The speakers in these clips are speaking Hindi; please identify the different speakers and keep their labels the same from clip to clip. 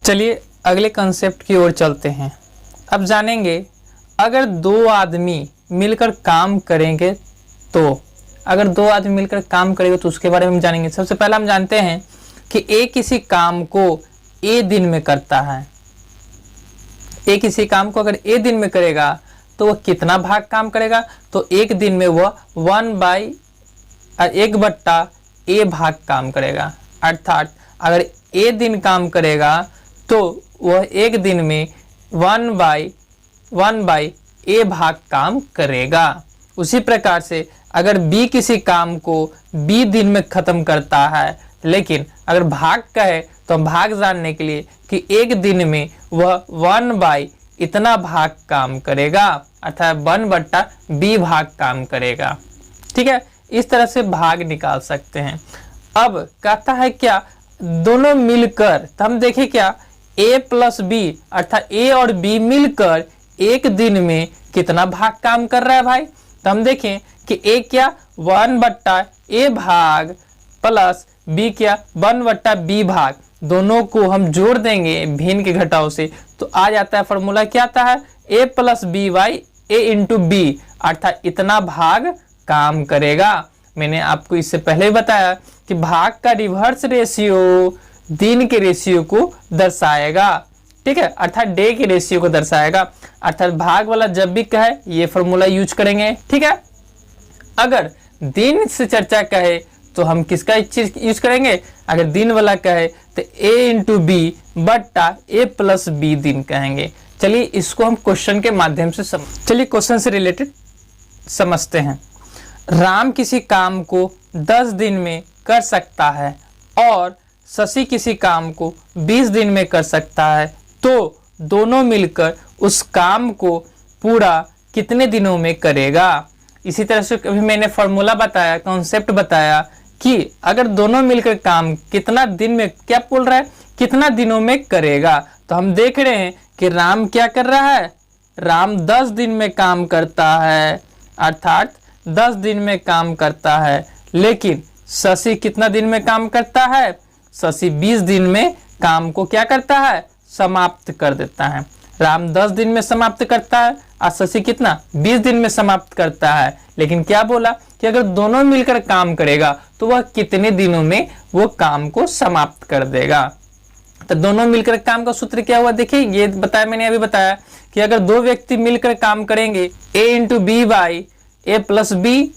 Speaker 1: चलिए अगले कंसेप्ट की ओर चलते हैं। अब जानेंगे अगर दो आदमी मिलकर काम करेंगे तो उसके बारे में हम जानेंगे। सबसे पहला हम जानते हैं कि ए किसी काम को ए दिन में करता है। ए किसी काम को अगर ए दिन में करेगा तो वह कितना भाग काम करेगा? तो एक दिन में वह 1/a भाग काम करेगा। अर्थात अगर ए दिन काम करेगा तो वह एक दिन में 1/a भाग काम करेगा। उसी प्रकार से अगर बी किसी काम को बी दिन में खत्म करता है, लेकिन अगर भाग कहे तो हम भाग जानने के लिए कि एक दिन में वह 1/, इतना भाग काम करेगा, अर्थात 1/b भाग काम करेगा। ठीक है, इस तरह से भाग निकाल सकते हैं। अब कहता है क्या दोनों मिलकर, तो हम देखें क्या a प्लस बी अर्थात a और b मिलकर एक दिन में कितना भाग काम कर रहा है भाई? तो हम देखें कि a क्या 1/a भाग प्लस b क्या 1/b भाग, दोनों को हम जोड़ देंगे भिन्न के घटाव से तो आ जाता है फॉर्मूला क्या आता है a plus B by a into B, अर्थात इतना भाग काम करेगा। मैंने आपको इससे पहले ही बताया कि भाग का रिवर्स रेशियो दिन के रेशियो को दर्शाएगा। ठीक है, अर्थात डे के रेशियो को दर्शाएगा। अर्थात भाग वाला जब भी कहे ये फॉर्मूला यूज करेंगे। ठीक है, अगर दिन से चर्चा कहे तो हम किसका चीज यूज करेंगे? अगर दिन वाला कहे तो a इंटू बी बट्टा a प्लस बी दिन कहेंगे। चलिए इसको हम क्वेश्चन के माध्यम से चलिए क्वेश्चन से रिलेटेड समझते हैं। राम किसी काम को 10 दिन में कर सकता है और शशि किसी काम को 20 दिन में कर सकता है, तो दोनों मिलकर उस काम को पूरा कितने दिनों में करेगा? इसी तरह से अभी मैंने फॉर्मूला बताया, कॉन्सेप्ट बताया कि अगर दोनों मिलकर काम कितना दिन में, क्या बोल रहा है, कितना दिनों में करेगा। तो हम देख रहे हैं कि राम क्या कर रहा है, राम 10 दिन में काम करता है, अर्थात 10 दिन में काम करता है, लेकिन शशि कितना दिन में काम करता है? शशि 20 दिन में काम को क्या करता है, समाप्त कर देता है। राम 10 दिन में समाप्त करता है और शशि कितना 20 दिन में समाप्त करता है, लेकिन क्या बोला कि अगर दोनों मिलकर काम करेगा तो वह कितने दिनों में वो काम को समाप्त कर देगा। तो दोनों मिलकर काम का सूत्र क्या हुआ, देखिए ये बताया, मैंने अभी बताया कि अगर दो व्यक्ति मिलकर काम करेंगे a into B by a plus B,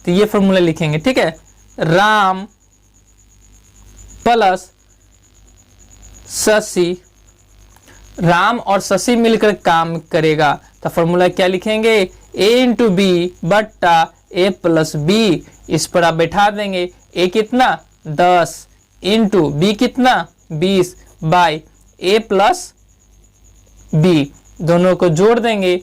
Speaker 1: तो ये फॉर्मूला लिखेंगे। ठीक है, राम प्लस शशि, राम और शशि मिलकर काम करेगा तो फॉर्मूला क्या लिखेंगे, a इंटू बी बट्टा a प्लस बी। इस पर आप बैठा देंगे, a कितना 10 इंटू बी कितना 20 बाई a प्लस बी, दोनों को जोड़ देंगे।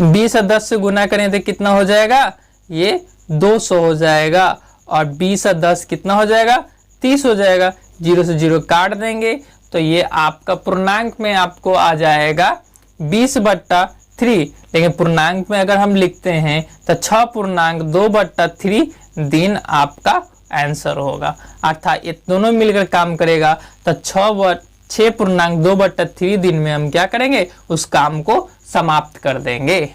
Speaker 1: 20 और 10 से गुना करें तो कितना हो जाएगा, ये 200 हो जाएगा, और 20 और 10 कितना हो जाएगा, 30 हो जाएगा। 0 से 0 काट देंगे तो ये आपका पूर्णांक में आपको आ जाएगा 20/3, लेकिन पूर्णांक में अगर हम लिखते हैं तो 6.2/3 दिन आपका आंसर होगा। अर्थात ये दोनों मिलकर काम करेगा तो 6.2/3 दिन में हम क्या करेंगे, उस काम को समाप्त कर देंगे।